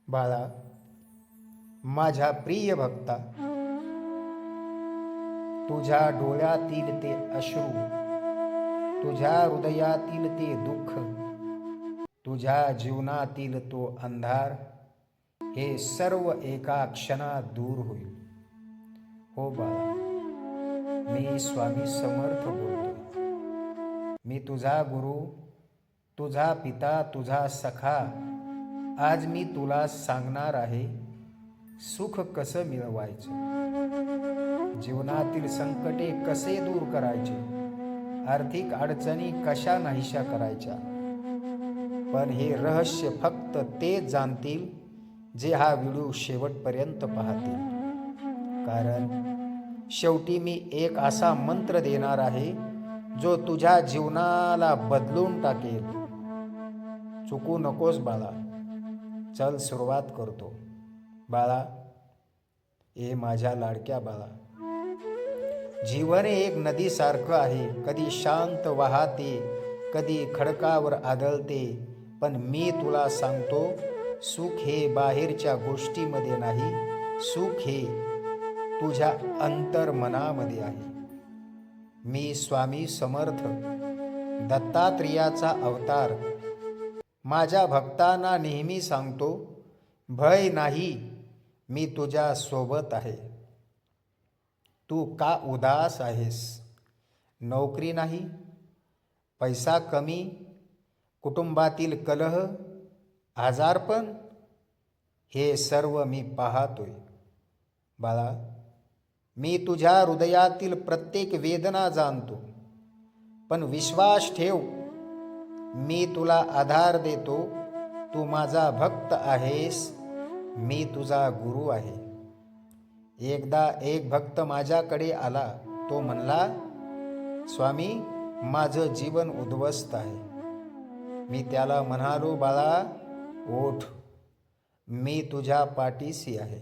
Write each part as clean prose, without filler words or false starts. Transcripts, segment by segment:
बाळा, माझ्या प्रिय भक्ता, तुझ्या डोळ्यातील ते अश्रू, तुझ्या हृदयातील ते दुःख, तुझ्या जीवनातील तो अंधार, हे सर्व एका क्षणात दूर होईल. हो बाळा, मी स्वामी समर्थ बोलतोय. मी तुझा गुरु, तुझा पिता, तुझा सखा. आज मी तुला सांगणार आहे सुख कसं मिळवायचं, जीवनातील संकटे कसे दूर करायचे, आर्थिक अडचणी कशा नाहीशा करायच्या. पण हे रहस्य फक्त तेच जाणतील जे हा व्हिडिओ शेवटपर्यंत पाहतील. कारण शेवटी मी एक असा मंत्र देणार आहे जो तुझ्या जीवनाला बदलून टाकेल. चुकू नकोस बाळा. चल सुरुवात करतो. बाळा, ए माझ्या लाडक्या बाळा, जीवन एक नदीसारखं आहे. कधी शांत वाहते, कधी खडकावर आदळते. पण मी तुला सांगतो, सुख हे बाहेरच्या गोष्टीमध्ये नाही, सुख हे तुझ्या अंतर्मनामध्ये आहे. मी स्वामी समर्थ, दत्तात्रेयाचा अवतार, माझ्या भक्तांना नेहमी सांगतो, भय नाही, मी तुझ्या सोबत आहे. तू का उदास आहेस? नोकरी नाही, पैसा कमी, कुटुंबातील कलह, आजारपण, हे सर्व मी पाहतोय. बाळा, मी तुझ्या हृदयातील प्रत्येक वेदना जाणतो. पण विश्वास ठेव, मी तुला आधार देतो. तू माझा भक्त आहेस, मी तुझा गुरु आहे. एकदा एक भक्त माझ्याकडे आला. तो म्हणला, स्वामी, माझं जीवन उद्ध्वस्त आहे. मी त्याला म्हणालो, बाळा ओठ, मी तुझ्या पाठीशी आहे.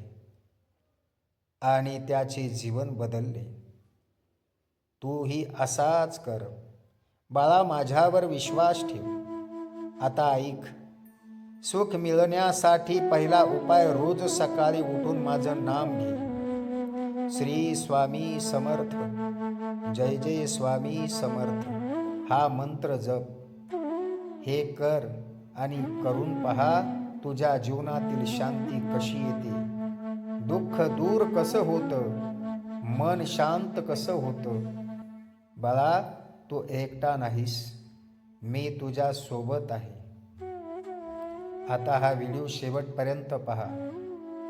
आणि त्याचे जीवन बदलले. तूही असाच कर. बाळा, माझ्यावर विश्वास ठेव. आता ऐक, सुख मिळण्यासाठी पहिला उपाय, रोज सकाळी उठून माझं नाम घे. श्री स्वामी समर्थ, जय जय स्वामी समर्थ, हा मंत्र जप. हे कर आणि करून पहा, तुझ्या जीवनातील शांती कशी येते, दुःख दूर कसं होतं, मन शांत कसं होतं. बाळा, तू एकटा नाहीस, मी तुझ्या सोबत आहे. आता हा व्हिडिओ शेवटपर्यंत पहा,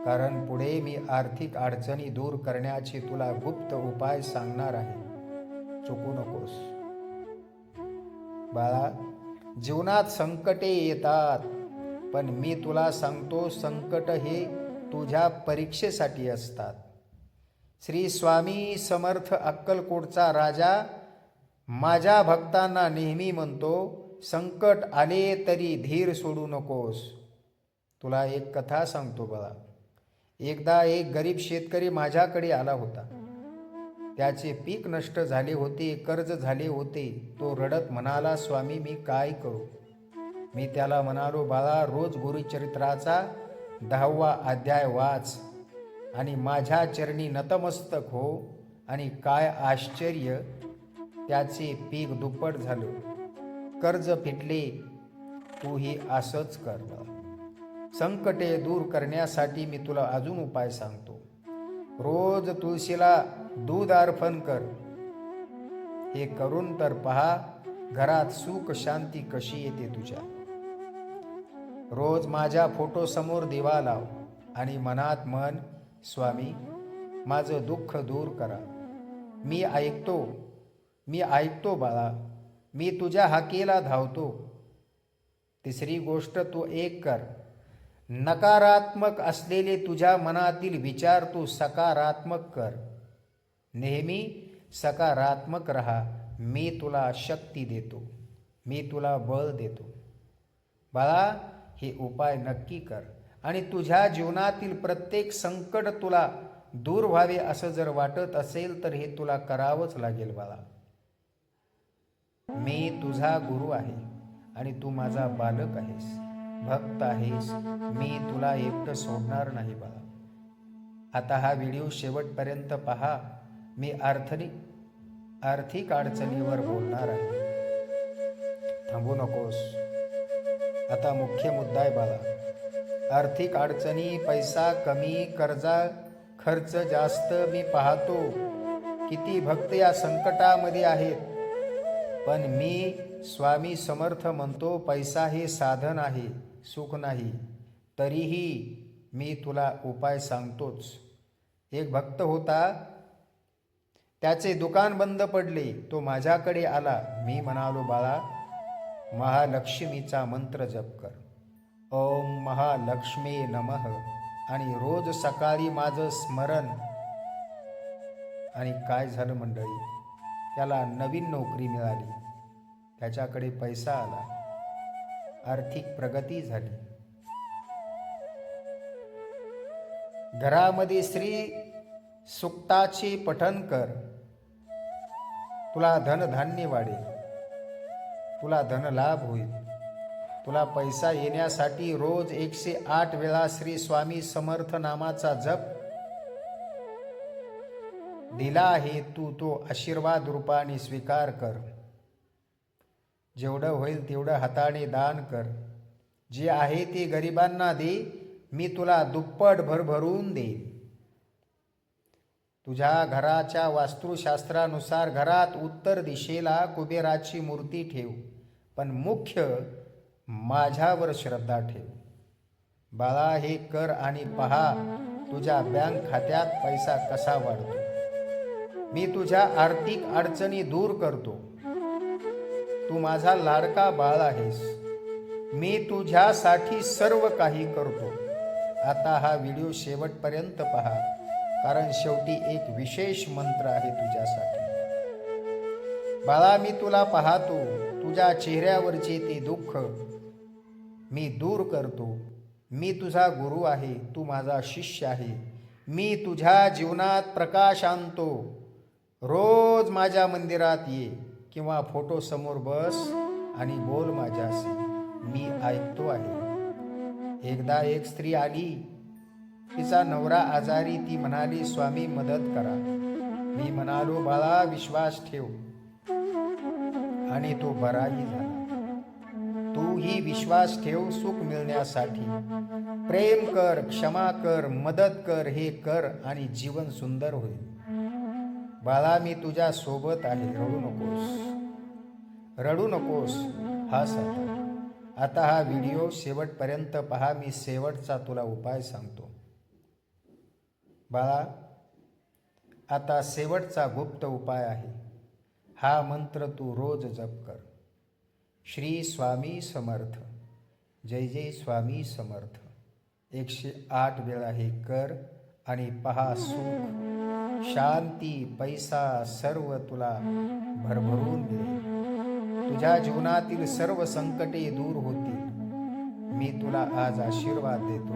कारण पुढे मी आर्थिक अडचणी दूर करण्याचे तुला गुप्त उपाय सांगणार आहे. चुकू नकोस. बाळा, जीवनात संकटे येतात, पण मी तुला सांगतो, संकट हे तुझ्या परीक्षेसाठी असतात. श्री स्वामी समर्थ अक्कलकोटचा राजा माझ्या भक्तांना नेहमी म्हणतो, संकट आले तरी धीर सोडू नकोस. तुला एक कथा सांगतो बाळा. एकदा एक गरीब शेतकरी माझ्याकडे आला होता. त्याचे पीक नष्ट झाले होते, कर्ज झाले होते. तो रडत म्हणाला, स्वामी, मी काय करू? मी त्याला म्हणालो, बाळा, रोज गुरुचरित्राचा 10वा अध्याय वाच आणि माझ्या चरणी नतमस्तक हो. आणि काय आश्चर्य, त्याचे पीक दुप्पट झालं, कर्ज फिटले. तूही असंच कर. संकटे दूर करण्यासाठी मी तुला अजून उपाय सांगतो. रोज तुळशीला दूध अर्पण कर. हे करून तर पहा, घरात सुख शांती कशी येते तुझ्या. रोज माझ्या फोटो समोर दिवा लाव आणि मनात म्हण, स्वामी, माझं दुःख दूर करा. मी ऐकतो बाळा, मी तुझ्या हाकेला धावतो. तिसरी गोष्ट तू एक कर, नकारात्मक असलेले तुझ्या मनातील विचार तू सकारात्मक कर. नेहमी सकारात्मक रहा. मी तुला शक्ती देतो, मी तुला बळ देतो. बाळा, हे उपाय नक्की कर आणि तुझ्या जीवनातील प्रत्येक संकट तुला दूर व्हावे असं जर वाटत असेल तर हे तुला करावंच लागेल बाळा. मी तुझा गुरु आहे आणि तू माझा बालक आहेस. भक्त आहेस, मी तुला एकटं सोडणार नाही बाळा. आता हा व्हिडिओ शेवटपर्यंत पहा. मी आर्थिक अडचणीवर बोलणार आहे. थांबू नकोस. आता मुख्य मुद्दा आहे बाळा. आर्थिक अडचणी, पैसा कमी, खर्च जास्त. मी पाहतो किती भक्त या संकटामध्ये आहेत. पण मी स्वामी समर्थ म्हणतो, पैसा हे साधन आहे, सुख नाही. तरीही मी तुला उपाय सांगतोच. एक भक्त होता, त्याचे दुकान बंद पडले. तो माझ्याकडे आला. मी म्हणालो, बाळा, महालक्ष्मीचा मंत्र जप कर. ओम महालक्ष्मी नमः. आणि रोज सकाळी माझं स्मरण. आणि काय झालं मंडळी, त्याला नवीन नोकरी मिळाली, त्याच्याकडे पैसा आला, आर्थिक प्रगती झाली. घरामध्ये श्री सुक्ताचे पठण कर. तुला धनधान्य वाढेल, तुला धनलाभ होईल. तुला पैसा येण्यासाठी रोज 108 वेळा श्री स्वामी समर्थ नामाचा जप दिला आहे. तू तो आशीर्वाद रूपाने स्वीकार कर. जेवढं होईल तेवढं हाताने दान कर. जे आहे ते गरिबांना दे. मी तुला दुप्पट भरभरून देईन. तुझ्या घराच्या वास्तुशास्त्रानुसार घरात उत्तर दिशेला कुबेराची मूर्ती ठेव. पण मुख्य माझ्यावर श्रद्धा ठेव. बाळा, हे कर आणि पहा तुझ्या बँक खात्यात पैसा कसा वाढतो. मी तुझ्या आर्थिक अडचणी दूर करतो. तू माझा लाडका बाळ आहेस. मी तुझ्यासाठी सर्व काही करतो. आता हा व्हिडिओ शेवटपर्यंत पहा, कारण शेवटी एक विशेष मंत्र आहे तुझ्यासाठी. बाळा, मी तुला पाहतो. तुझ्या चेहऱ्यावरचे ते दुःख मी दूर करतो. मी तुझा गुरु आहे, तू माझा शिष्य आहे. मी तुझ्या जीवनात प्रकाश आणतो. रोज माझ्या मंदिरात ये किंवा फोटो समोर बस आणि बोल माझ्याशी. मी ऐकतो आहे. एकदा एक स्त्री आली. तिचा नवरा आजारी. ती म्हणाली, स्वामी मदत करा. मी म्हणालो, बाळा, विश्वास ठेव. आणि तो बराही झाला. तूही विश्वास ठेव. सुख मिळण्यासाठी प्रेम कर, क्षमा कर, मदत कर. हे कर आणि जीवन सुंदर होईल. बाळा, मी तुझ्या सोबत आहे. रडू नकोस. हस. आता हा व्हिडिओ शेवटपर्यंत पहा. मी शेवटचा तुला उपाय सांगतो. बाळा, आता शेवटचा गुप्त उपाय आहे. हा मंत्र तू रोज जप कर. श्री स्वामी समर्थ. जय जय स्वामी समर्थ. 108 वेळा हे कर आणि पहा सुख, शांती, पैसा सर्व तुला भरभरून मिळेल. तुझ्या जीवनातील सर्व संकटे दूर होतील. मी तुला आज आशीर्वाद देतो.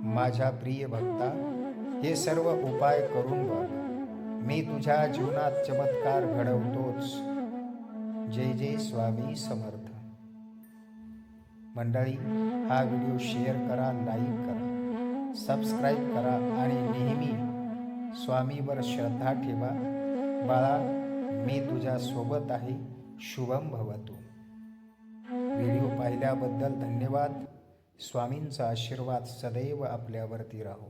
माझ्या प्रिय भक्ता, हे सर्व उपाय करून बघ. मी तुझ्या जीवनात चमत्कार घडवतोच. जय जय स्वामी समर्थ. मंडळी, हा व्हिडिओ शेअर करा, लाईक करा, सबस्क्राईब करा आणि नेहमी स्वामीवर श्रद्धा ठेवा. बाळा, मी तुझ्या सोबत आहे. शुभम भवतु. व्हिडिओ पाहिल्याबद्दल धन्यवाद. स्वामींचा आशीर्वाद सदैव आपल्यावरती राहो.